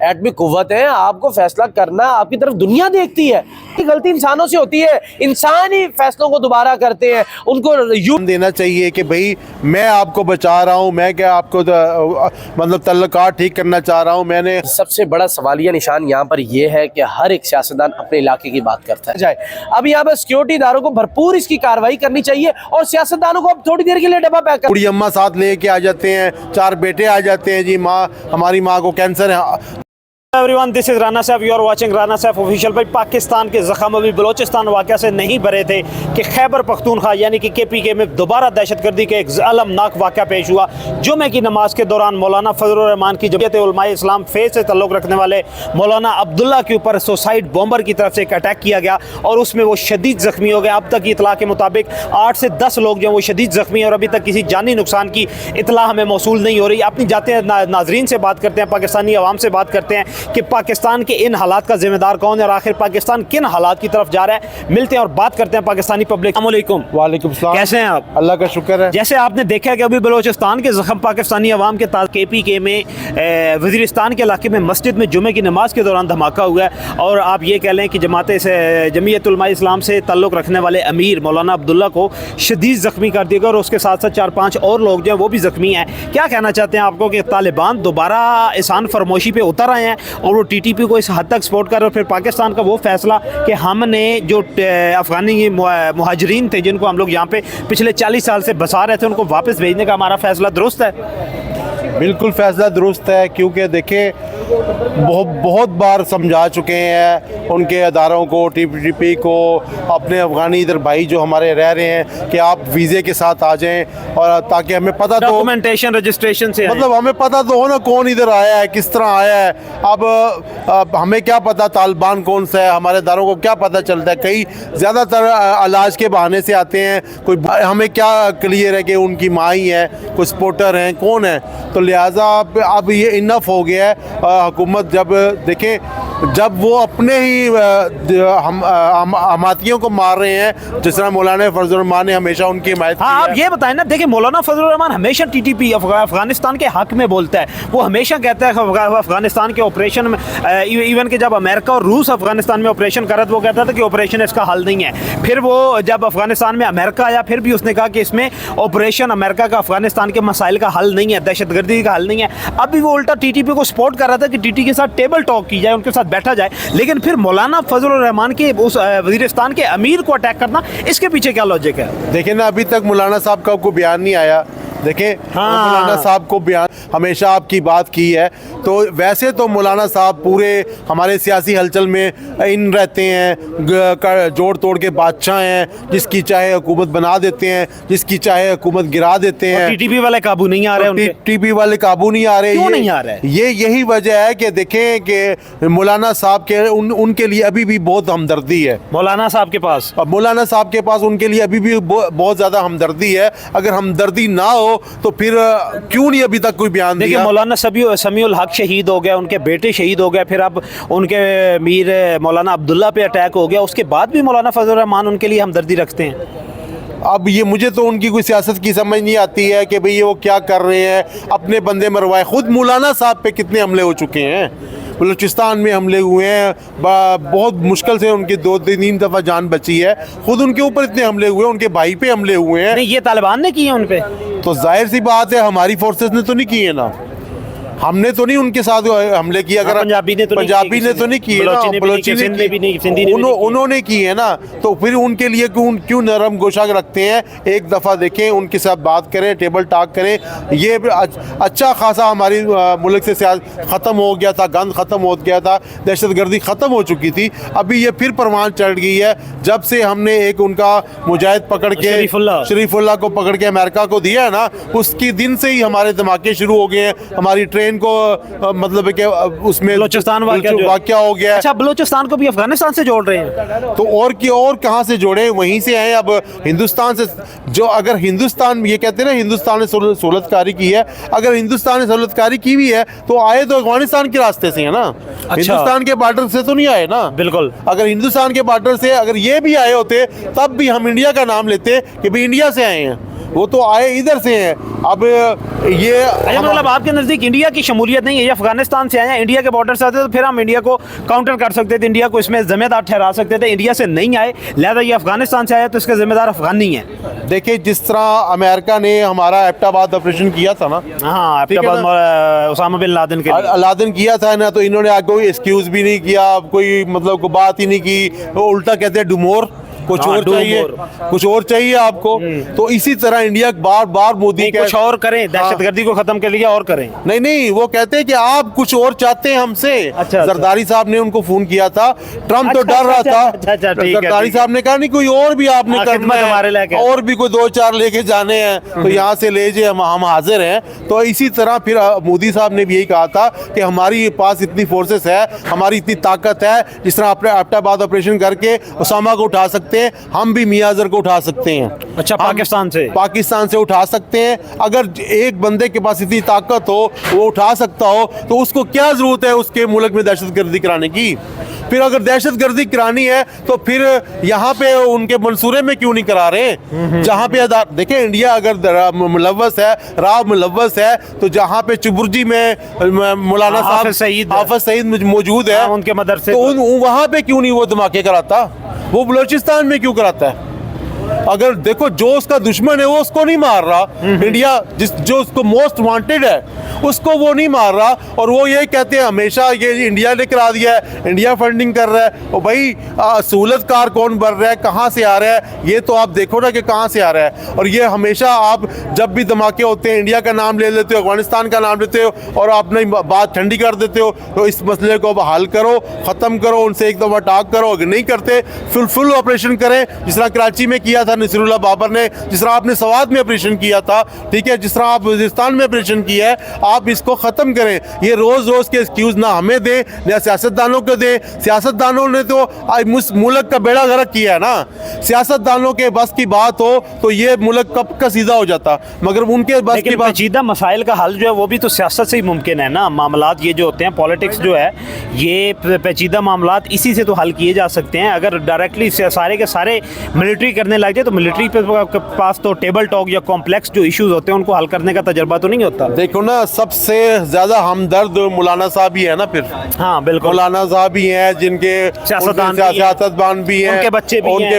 एटमी कुव्वत है, आपको फैसला करना, आपकी तरफ दुनिया देखती है। गलती इंसानों से होती है, इंसान ही फैसलों को दोबारा करते हैं। उनको यूं देना चाहिए कि भाई मैं आपको बचा रहा हूँ, मैं क्या आपको मतलब तल्लुकात ठीक करना चाह रहा हूँ। मैंने सबसे बड़ा सवालिया निशान यहाँ पर यह है कि हर एक सियासतदान अपने इलाके की बात करता है जाए। अब यहाँ पर सिक्योरिटी इदारों को भरपूर इसकी कार्रवाई करनी चाहिए और सियासतदानों को अब थोड़ी देर के लिए डब्बा पैक कर, बूढ़ी अम्मा साथ लेके आ जाते हैं, 4 बेटे आ जाते हैं जी, माँ हमारी माँ को कैंसर है। Everyone, this is Rana Saif, you are watching Rana Saif official. भाई, पाकिस्तान के जख्म अभी बलोचिस्तान वाक़या से नहीं भरे थे कि खैबर पख्तूनख्वा यानी कि KPK में दोबारा दहशतगर्दी का एक अलमनाक वाक़या पेश हुआ। जुमे की नमाज के दौरान मौलाना फजलुर रहमान की जमीयत उलमाए इस्लाम फेज से तल्लुक़ रखने वाले मौलाना अब्दुल्ला के ऊपर सुसाइड बॉम्बर की तरफ से एक अटैक किया गया और उसमें वो शदीद ज़ख्मी हो गए। अब तक की इतला के मुताबिक 8 से 10 लोग जो वो शदीद ज़ख्मी हैं और अभी तक किसी जानी नुकसान की इतला हमें मौसूल नहीं हो रही। अपनी जाते नाजरीन से बात करते हैं, पाकिस्तानी अवाम से बात करते हैं कि पाकिस्तान के इन हालात का जिम्मेदार कौन है और आखिर पाकिस्तान किन हालात की तरफ जा रहा है। मिलते हैं और बात करते हैं पाकिस्तानी पब्लिक। अस्सलामुअलैकुम। वालेकुम सलाम। कैसे हैं आप? अल्लाह का शुक्र है। जैसे आपने देखा कि अभी बलोचिस्तान के जख्म पाकिस्तानी अवाम के KPK में वज़ीरिस्तान के इलाके में मस्जिद में जुमे की नमाज के दौरान धमाका हुआ है और आप ये कह लें कि जमीयत उलमा इस्लाम से ताल्लुक़ रखने वाले अमीर मौलाना अब्दुल्ला को शदीद ज़ख्मी कर दिया गया और उसके साथ साथ 4-5 और लोग जो हैं वो भी ज़ख्मी हैं। क्या कहना चाहते हैं आपको कि तालिबान दोबारा एहसान फरमोशी पे उतर आए हैं और वो TTP को इस हद तक सपोर्ट कर रहे, और फिर पाकिस्तान का वो फैसला कि हमने जो अफ़गानी मुहाजिरीन थे जिनको हम लोग यहाँ पे पिछले 40 साल से बसा रहे थे उनको वापस भेजने का हमारा फैसला दुरुस्त है? बिल्कुल फैसला दुरुस्त है, क्योंकि देखें बहुत बार समझा चुके हैं उनके अदारों को, TTP को, अपने अफ़गानी इधर भाई जो हमारे रह रहे हैं कि आप वीज़े के साथ आ जाएं और ताकि हमें पता तो डॉक्यूमेंटेशन रजिस्ट्रेशन से मतलब हमें पता तो हो ना कौन इधर आया है, किस तरह आया है। अब हमें क्या पता तालिबान कौन सा है, हमारे अदारों को क्या पता चलता है। कई ज़्यादातर इलाज के बहाने से आते हैं, कोई हमें क्या क्लियर है कि उनकी माँ ही है, कोई सपोर्टर हैं, कौन है। तो लिहाजा अब ये इनफ हो गया है। हुकूमत जब देखें, जब वो अपने ही हमातियों को मार रहे हैं, जिस तरह मौलाना फजलुर रहमान ने हमेशा उनकी हिमायत की है। आप ये बताएं ना, देखिए मौलाना फजलुर रहमान हमेशा TTP अफगानिस्तान के हक में बोलता है। वो हमेशा कहता है अफगानिस्तान के ऑपरेशन में, इवन कि जब अमेरिका और रूस अफगानिस्तान में ऑपरेशन कर रहा था वो कहता था कि ऑपरेशन इसका हल नहीं है। फिर वो जब अफगानिस्तान में अमेरिका आया फिर भी उसने कहा कि इसमें ऑपरेशन अमेरिका का अफगानिस्तान के मसाइल का हल नहीं है, दहशतगर्दी का हल नहीं है। अब भी वो उल्टा TTP को सपोर्ट कर रहा था कि TTP के साथ टेबल टॉक की जाए, उनके साथ बैठा जाए। लेकिन फिर मौलाना फजलुर रहमान के उस वज़ीरिस्तान के अमीर को अटैक करना, इसके पीछे क्या लॉजिक है? देखिए ना, अभी तक मौलाना साहब का कोई बयान नहीं आया। देखें, मौलाना साहब को बयान हमेशा आपकी बात की है। तो वैसे तो मौलाना साहब पूरे हमारे सियासी हलचल में इन रहते हैं, जोड़ तोड़ के बादशाह हैं, जिसकी चाहे हुकूमत बना देते हैं, जिसकी चाहे हुकूमत गिरा देते हैं। TTP वाले काबू नहीं आ रहे, TTP वाले काबू नहीं आ रहे। क्यों नहीं आ रहे? ये यही वजह है कि देखें कि मौलाना साहब के उनके लिए अभी भी बहुत हमदर्दी है। मौलाना साहब के पास उनके लिए अभी भी बहुत ज़्यादा हमदर्दी है। अगर हमदर्दी ना हो तो फिर क्यों नहीं अभी तक कोई बयान दिया? मौलाना समीउल हक शहीद हो गया, उनके बेटे शहीद हो गए, फिर अब उनके मीर मौलाना अब्दुल्ला पे अटैक हो गया, उसके बाद भी मौलाना फजलुर रहमान उनके लिए हमदर्दी रखते हैं। अब ये मुझे तो उनकी कोई सियासत की समझ नहीं आती है कि भाई वो क्या कर रहे हैं, अपने बंदे मरवाए। खुद मौलाना साहब पे कितने हमले हो चुके हैं, बलूचिस्तान में हमले हुए हैं, बहुत मुश्किल से उनकी 2-3 दफ़ा जान बची है। खुद उनके ऊपर इतने हमले हुए, उनके भाई पे हमले हुए हैं। नहीं, ये तालिबान ने किए उन पे, तो जाहिर सी बात है हमारी फोर्सेस ने तो नहीं किए ना, हमने तो नहीं उनके साथ हमले किए। अगर पंजाबी ने तो नहीं किए ना, उन्होंने किए ना, तो फिर उनके लिए क्यों नरम गोशा रखते हैं? एक दफ़ा देखें, उनके साथ बात करें, टेबल टॉक करें। ये अच्छा खासा हमारी मुल्क से ख़त्म हो गया था, गंद ख़त्म हो गया था, दहशतगर्दी ख़त्म हो चुकी थी। अभी ये फिर परवान चढ़ गई है जब से हमने एक उनका मुजाहिद पकड़ के शरीफुल्लाह को पकड़ के अमेरिका को दिया है ना, उसकी दिन से ही हमारे धमाके शुरू हो गए हैं। हमारी ट्रेन को मतलब कि उसमें बलूचिस्तान वाक़या हो गया। अच्छा, बलूचिस्तान को भी अफगानिस्तान से जोड़ रहे हैं, तो और कहाँ से जोड़े? वहीं से हैं। अब हिंदुस्तान से जो, अगर हिंदुस्तान, ये कहते हैं ना हिंदुस्तान ने सहूलतकारी की है, अगर हिंदुस्तान ने सहूलतकारी की भी है तो आए तो अफगानिस्तान के रास्ते से है ना। अच्छा। हिंदुस्तान के बॉर्डर से तो नहीं आए ना। बिल्कुल। अगर हिंदुस्तान के बॉर्डर से अगर ये भी आए होते तब भी हम इंडिया का नाम लेते कि भाई इंडिया से आए हैं। वो तो आए इधर से हैं। अब ये अच्छा, मतलब आपके नज़दीक इंडिया की शमूलियत नहीं है, ये अफगानिस्तान से आए हैं, इंडिया के बॉर्डर से आते तो फिर हम इंडिया को काउंटर कर सकते थे, इंडिया को इसमें जिम्मेदार ठहरा सकते थे। इंडिया से नहीं आए, लिहाजा ये अफगानिस्तान से आए तो इसका जिम्मेदार अफगान नहीं है। देखिए, जिस तरह अमेरिका ने हमारा एबटाबाद ऑपरेशन किया था ना, हाँ, ठीक है आपके उसामा बिन लादेन के लिए लादेन किया था ना, तो इन्होंने आगे कोई एक्सक्यूज भी नहीं किया, कोई मतलब कोई बात ही नहीं की, वो उल्टा कहते हैं डुमोर, कुछ हाँ, और चाहिए, कुछ और चाहिए आपको। तो इसी तरह इंडिया बार बार मोदी कुछ और करें, दहशतगर्दी को खत्म के लिए और करें। नहीं, वो कहते हैं कि आप कुछ और चाहते हैं हमसे। अच्छा, जरदारी साहब ने उनको फोन किया था, ट्रम्प तो डर रहा था। जरदारी साहब ने कहा नहीं, कोई और भी आपने करना है, और भी कोई 2-4 लेके जाने हैं तो यहाँ से ले जाए, हम हाजिर हैं। तो इसी तरह फिर मोदी साहब ने भी यही कहा था कि हमारी पास इतनी फोर्सेस है, हमारी इतनी ताकत है, जिस तरह आपने एबटाबाद ऑपरेशन करके उसामा को उठा सकते हैं, हम भी मियां अजहर को उठा सकते हैं। अच्छा, पाकिस्तान से उठा सकते हैं। अगर एक बंदे के पास इतनी ताकत हो, वो उठा सकता हो, तो उसको क्या जरूरत है उसके मुल्क में दहशतगर्दी कराने की? फिर अगर दहशतगर्दी करानी है तो फिर यहाँ पे उनके मंसूरे में क्यों नहीं करा रहे? जहाँ पे देखिए, इंडिया अगर मुलव्वस है, राव मुलव्वस है, तो जहाँ पे चुबुर्जी में मौलाना साहब हाफिज सईद मौजूद है, उनके मदरसे, तो वहाँ पे क्यों नहीं वो धमाके कराता? वो बलूचिस्तान में क्यों कराता है? अगर देखो, जो उसका दुश्मन है वो उसको नहीं मार रहा, इंडिया जो उसको मोस्ट वांटेड है उसको वो नहीं मार रहा, और वो ये कहते हैं हमेशा ये इंडिया ने करा दिया है, इंडिया फंडिंग कर रहा है। और भाई, सहूलतकार कौन बन रहा है, कहाँ से आ रहा है, ये तो आप देखो ना कि कहाँ से आ रहा है। और ये हमेशा आप जब भी धमाके होते हैं, इंडिया का नाम ले लेते हो, अफगानिस्तान का नाम लेते हो, और आपने बात ठंडी कर देते हो। तो इस मसले को अब हल करो, ख़त्म करो, उनसे एक दफ़ा टाक करो। अगर नहीं करते, फुल ऑपरेशन करें, जिस तरह कराची में किया था नसीरुल्लाह बाबर ने, जिस तरह आपने सवात में ऑपरेशन किया था, ठीक है, जिस तरह आप वज़ीरिस्तान में ऑपरेशन किया है, आप इसको ख़त्म करें। ये रोज़ के एक्सक्यूज़ ना हमें दें, ना सियासतदानों को दें। सियासतदानों ने तो मुल्क का बेड़ा गर्क किया है ना। सियासतदानों के बस की बात हो तो ये मुल्क कब का सीधा हो जाता, मगर उनके बस की बात। पेचीदा मसाइल का हल जो है वो भी तो सियासत से ही मुमकिन है ना। मामलात ये जो होते हैं, पॉलिटिक्स जो है, ये पेचीदा मामलात इसी से तो हल किए जा सकते हैं। अगर डायरेक्टली सारे के सारे मिलिट्री करने लग जाए तो मिलिट्री के पास तो टेबल टॉक या कॉम्प्लेक्स जो इश्यूज होते हैं उनको हल करने का तजर्बा तो नहीं होता। देखो ना, सबसे ज्यादा हमदर्द मौलाना साहब ही है ना। फिर हाँ, बिल्कुल, मौलाना साहब ही हैं जिनके सियासतदान भी हैं, उनके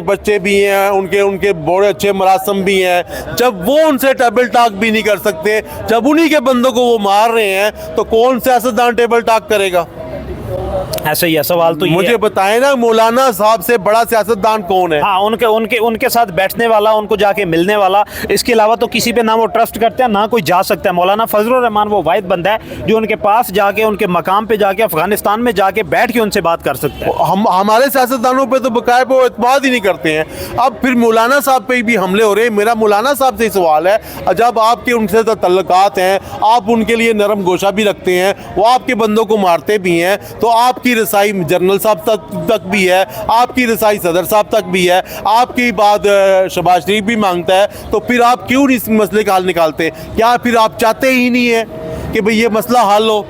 बच्चे भी हैं, उनके बड़े अच्छे मरासम भी हैं। जब वो उनसे टेबल टॉक भी नहीं कर सकते, जब उन्हीं के बंदों को वो मार रहे हैं, तो कौन सियासतदान टेबल टॉक करेगा? ऐसा ही है सवाल। तो मुझे बताएं ना, मौलाना साहब से बड़ा सियासतदान कौन है? हाँ, उनके साथ बैठने वाला, उनको जाके मिलने वाला, इसके अलावा तो किसी पे ना वो ट्रस्ट करते हैं ना कोई जा सकता है। मौलाना फजलुर रहमान वो वाहिद बंदा है जो उनके पास जाके, उनके मकाम पे जाके, अफगानिस्तान में जाके बैठ के उनसे बात कर सकते हैं। हमारे सियासतदानों पे तो बकाया पे एतमाद ही नहीं करते हैं। अब फिर मौलाना साहब पे भी हमले हो रहे हैं। मेरा मौलाना साहब से सवाल है, जब आपके उनसे तल्लुकात हैं, आप उनके लिए नरम गोशा भी रखते हैं, वो आपके बंदों को मारते भी हैं, तो आपकी रसाई जनरल साहब तक भी है, आपकी रसाई सदर साहब तक भी है, आपकी बात शहबाज शरीफ भी मांगता है, तो फिर आप क्यों इस मसले का हल निकालते? क्या फिर आप चाहते ही नहीं है कि भाई ये मसला हल हो?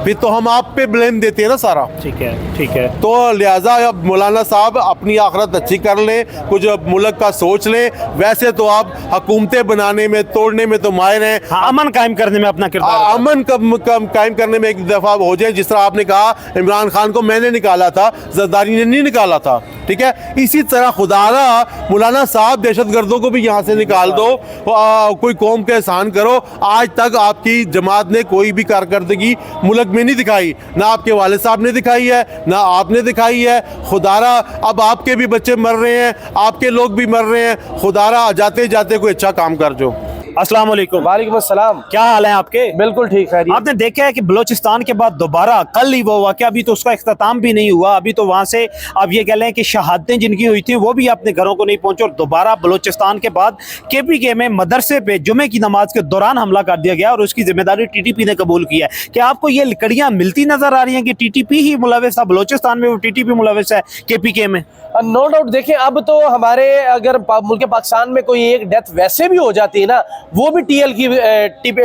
फिर तो हम आप पे ब्लेम देते हैं ना सारा। ठीक है। तो लिहाजा अब मौलाना साहब अपनी आखिरत अच्छी कर लें, कुछ मुल्क का सोच लें। वैसे तो आप हुकूमतें बनाने में, तोड़ने में तो माहिर हैं। हाँ, अमन कायम करने में अपना किरदार, अमन कायम करने में एक दफ़ा हो जाए। जिस तरह आपने कहा इमरान खान को मैंने निकाला था, जरदारी ने नहीं निकाला था, ठीक है। इसी तरह खुदारा मौलाना साहब दहशतगर्दों को भी यहाँ से निकाल दो, कोई कौम का एहसान करो। आज तक आपकी जमात ने कोई भी कारकर्दगी मुल्क में नहीं दिखाई, ना आपके वालिद साहब ने दिखाई है, ना आपने दिखाई है। खुदारा अब आपके भी बच्चे मर रहे हैं, आपके लोग भी मर रहे हैं। खुदारा जाते जाते कोई अच्छा काम कर जो। अस्सलाम वालेकुम। वालेकुम अस्सलाम। क्या हाल है आपके? बिल्कुल ठीक है। आपने देखा है कि बलोचिस्तान के बाद दोबारा कल ही वो वाक़या, अभी तो उसका इख्तिताम भी नहीं हुआ, अभी तो वहाँ से आप ये कह लें कि शहादतें जिनकी हुई थी वो भी अपने घरों को नहीं पहुंचे, और दोबारा बलोचिस्तान के बाद KPK में मदरसे पे जुमे की नमाज के दौरान हमला कर दिया गया और उसकी जिम्मेदारी TTP ने कबूल की है। क्या आपको ये लकड़ियाँ मिलती नजर आ रही हैं कि TTP ही मुलविस था, बलोचिस्तान में वो TTP मुलविस है KPK में? नो डाउट देखिए, अब तो हमारे अगर मुल्क पाकिस्तान में कोई एक डेथ वैसे भी हो जाती है ना, वो भी टीएल की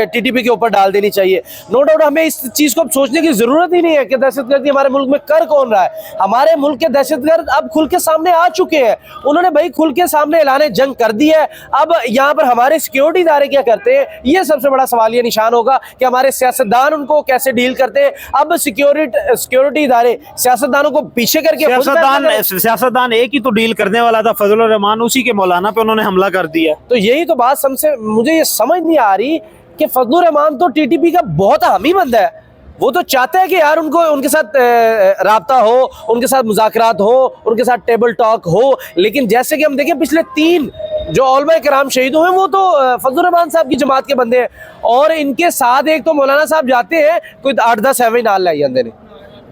टीटीपी के ऊपर डाल देनी चाहिए। नो डाउट हमें इस चीज़ को अब सोचने की ज़रूरत ही नहीं है कि दहशतगर्दी हमारे मुल्क में कर कौन रहा है। हमारे मुल्क के दहशतगर्द अब खुल के सामने आ चुके हैं, उन्होंने भाई खुल के सामने ऐलान जंग कर दी है। अब यहाँ पर हमारे सिक्योरिटी इदारे क्या करते हैं, ये सबसे बड़ा सवालिया निशान होगा कि हमारे सियासतदान उनको कैसे डील करते हैं। अब सिक्योरिटी इदारे सियासतदानों को पीछे करके सियासतदान एक ही तो डील करने वाला था, फजलुर रहमान, उसी के मौलाना पे उन्होंने हमला कर दिया। तो यही तो बात हमसे मुझे ये समझ नहीं आ रही कि फजलुर रहमान तो टीटीपी का बहुत हामी बंदा है। वो तो चाहते हैं कि यार उनको उनके साथ राब्ता हो, उनके साथ मुज़ाकरात हो, उनके साथ टेबल टॉक हो। लेकिन जैसे कि हम देखें पिछले 3 जो औलमा कराम शहीद हुए वो तो फजलुर रहमान साहब की जमात के बंदे हैं, और इनके साथ एक तो मौलाना साहब जाते हैं, कोई 8-10 एवं नाल लाई जाते हैं।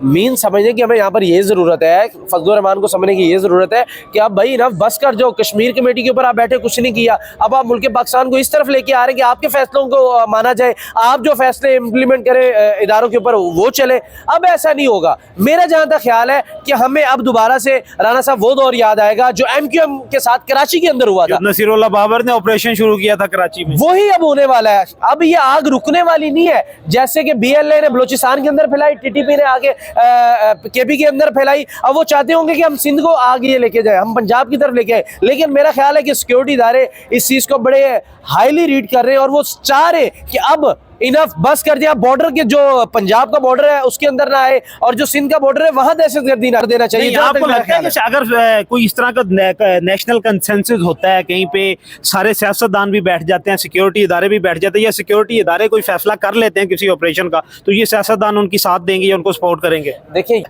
मीन समझने की हमें यहाँ पर ये ज़रूरत है, फजलुर रहमान को समझने की ये ज़रूरत है कि अब भाई ना बस कर जो कश्मीर कमेटी के ऊपर आप बैठे कुछ नहीं किया, अब आप मुल्क पाकिस्तान को इस तरफ लेके आ रहे हैं कि आपके फैसलों को माना जाए, आप जो फैसले इम्प्लीमेंट करें इदारों के ऊपर वो चले। अब ऐसा नहीं होगा। मेरा जहाँ तक ख्याल है कि हमें अब दोबारा से राना साहब वो दौर याद आएगा जो MQM के साथ कराची के अंदर हुआ था। नसीरुल्लाह बाबर ने ऑपरेशन शुरू किया था कराची में, वही अब होने वाला है। अब ये आग रुकने वाली नहीं है। जैसे कि BLA ने बलोचिस्तान के अंदर फैलाई, TTP ने आगे KP के अंदर फैलाई, अब वो चाहते होंगे कि हम सिंध को आगे लेके जाए, हम पंजाब की तरफ लेके आए। लेकिन मेरा ख्याल है कि सिक्योरिटी इदारे इस चीज़ को बड़े हाईली रीड कर रहे हैं और वो चाह रहे कि अब इनफ बस कर दिया। बॉर्डर के जो पंजाब का बॉर्डर है उसके अंदर ना आए, और जो सिंध का बॉर्डर है वहां दहशतगर्दी ना देना चाहिए। आपको लगता है कि अगर कोई इस तरह का नेशनल कंसेंसस होता है, कहीं पे सारे सियासतदान भी बैठ जाते हैं, सिक्योरिटी इदारे भी बैठ जाते हैं, या सिक्योरिटी इदारे कोई फैसला कर लेते हैं किसी ऑपरेशन का, तो ये सियासतदान उनकी साथ देंगे या उनको सपोर्ट करेंगे? देखिए,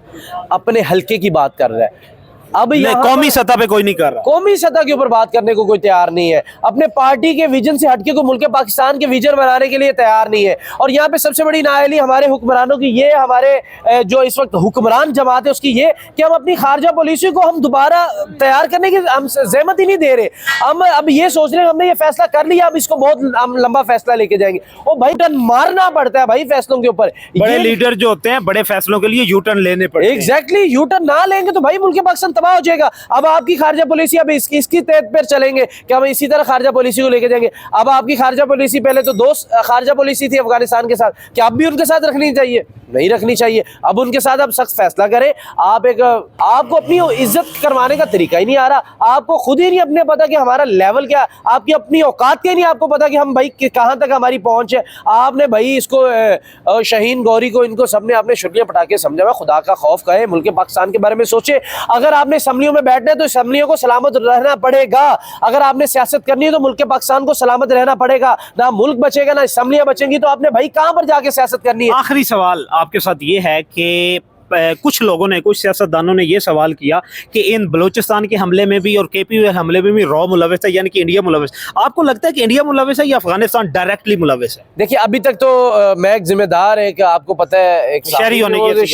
अपने हल्के की बात कर रहा है, अब कौमी सतह पे कोई नहीं कर रहा। कौमी सतह के ऊपर बात करने को कोई तैयार नहीं है। अपने पार्टी के विजन से हटके को मुल्क पाकिस्तान के विजन बनाने के लिए तैयार नहीं है। और यहाँ पे सबसे बड़ी नाअहली हमारे हुक्मरानों की ये, हमारे जो इस वक्त हुक्मरान जमात है उसकी ये कि हम अपनी खारजा पॉलिसी को हम दोबारा तैयार करने की हम जहमत ही नहीं दे रहे। हम अब ये सोच रहे हैं हमने ये फैसला कर लिया, अब इसको बहुत हम लंबा फैसला लेके जाएंगे। और भाई टर्न मारना पड़ता है भाई फैसलों के ऊपर। बड़े लीडर जो होते हैं बड़े फैसलों के लिए U-टर्न लेने पड़ते हैं। एग्जैक्टली, U-टर्न ना लेंगे तो भाई मुल्क पाकिस्तान तबाह हो जाएगा। अब आपकी खारजा पॉलिसी अब इसकी तहत पर चलेंगे कि हम इसी तरह खारजा पॉलिसी को लेके जाएंगे। अब आपकी खारजा पॉलिसी पहले तो 2 खारजा पॉलिसी थी अफगानिस्तान के साथ, क्या अब भी उनके साथ रखनी चाहिए? नहीं रखनी चाहिए। अब उनके साथ अब सख्त फैसला करें। आपको अपनी इज्जत करवाने का तरीका ही नहीं आ रहा। आपको खुद ही नहीं अपने पता कि हमारा लेवल क्या, आपकी अपनी औकात के नहीं आपको पता कि हम भाई कहाँ तक हमारी पहुंच है। आपने भाई इसको शहीन गौरी को इनको सबने आपने शुक्रिया पटाके समझा हुआ। खुदा का खौफ कहे, मुल्क पाकिस्तान के बारे में सोचे। अगर आपने असम्बलियों में बैठना है तो असम्बलियों को सलामत रहना पड़ेगा। अगर आपने सियासत करनी है तो मुल्क पाकिस्तान को सलामत रहना पड़ेगा। ना मुल्क बचेगा ना असम्बलियां बचेंगी, तो आपने भाई कहाँ पर जाके सियासत करनी है? आखिरी सवाल आपके साथ ये है कि कुछ लोगों ने, कुछ सियासतदानों ने ये सवाल किया कि इन बलूचिस्तान के हमले में भी और KP हमले में भी रॉ मुलविस है, यानी कि इंडिया मुलविस। आपको लगता है कि इंडिया मुलविस है या अफगानिस्तान डायरेक्टली मुलविस है? देखिए, अभी तक तो मैं एक जिम्मेदार है कि आपको पता है, एक शहरी होने की,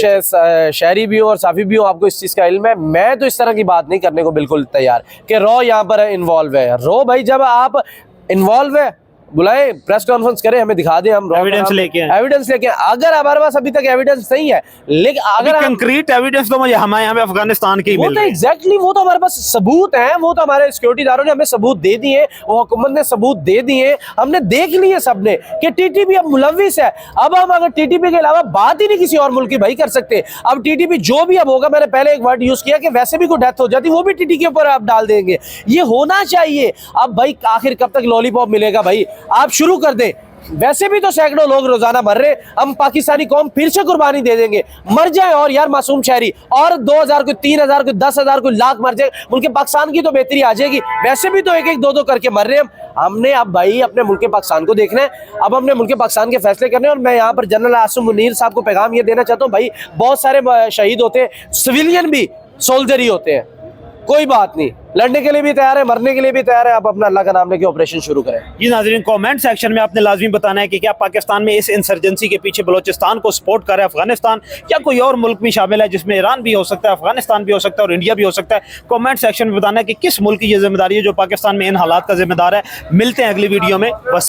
शहरी भी हूँ और साफी भी हूँ, आपको इस चीज़ का इल्म है। मैं तो इस तरह की बात नहीं करने को बिल्कुल तैयार कि रॉ यहाँ पर इन्वॉल्व है। रॉ भाई जब आप इन्वॉल्व है बुलाए, प्रेस कॉन्फ्रेंस करें, हमें दिखा दें, हम एविडेंस लेके अगर हमारे पास अभी तक एविडेंस नहीं है, लेकिन अगर कंक्रीट एविडेंस तो मुझे हमारे यहाँ अफगानिस्तान के वो तो एग्जैक्टली वो तो हमारे पास सबूत हैं, वो तो हमारे सिक्योरिटी इदारों ने हमें सबूत दे दिए, वो हुकूमत ने सबूत दे दिए, हमने देख लिए सबने कि TTP अब मुलविस है। अब हम अगर TTP के अलावा बात ही नहीं किसी और मुल्क की भाई कर सकते। अब TTP जो भी अब होगा, मैंने पहले एक वर्ड यूज किया कि वैसे भी कोई डेथ हो जाती वो भी TTP के ऊपर आप डाल देंगे। ये होना चाहिए। अब भाई आखिर कब तक लॉलीपॉप मिलेगा भाई? आप शुरू कर दें। वैसे भी तो सैकड़ों लोग रोजाना मर रहे, हम पाकिस्तानी कौम फिर से कुर्बानी दे देंगे, मर जाए और यार मासूम शहरी, और 2000 को 3000 को 10,000 को लाख मर जाए, मुल्क पाकिस्तान की तो बेहतरी आ जाएगी। वैसे भी तो 1-1 2-2 करके मर रहे हैं। हमने अब भाई अपने मुल्क पाकिस्तान को देखना है, अब हमने मुल्क पाकिस्तान के फैसले करने हैं। और मैं यहाँ पर जनरल आसिम मुनीर साहब को पैगाम ये देना चाहता हूँ, भाई बहुत सारे शहीद होते हैं, सिविलियन भी सोल्जर ही होते हैं, कोई बात नहीं, लड़ने के लिए भी तैयार है, मरने के लिए भी तैयार है। आप अपना अल्लाह का नाम लेके ऑपरेशन शुरू करें। जी नाज़रीन, कमेंट सेक्शन में आपने लाजमी बताना है कि क्या पाकिस्तान में इस इंसर्जेंसी के पीछे बलोचिस्तान को सपोर्ट कर रहा है अफगानिस्तान, या कोई और मुल्क भी शामिल है जिसमें ईरान भी हो सकता है, अफगानिस्तान भी हो सकता है और इंडिया भी हो सकता है। कमेंट सेक्शन में बताना है कि किस मुल्क की ये जिम्मेदारी है जो पाकिस्तान में इन हालात का जिम्मेदार है। मिलते हैं अगली वीडियो में। बस।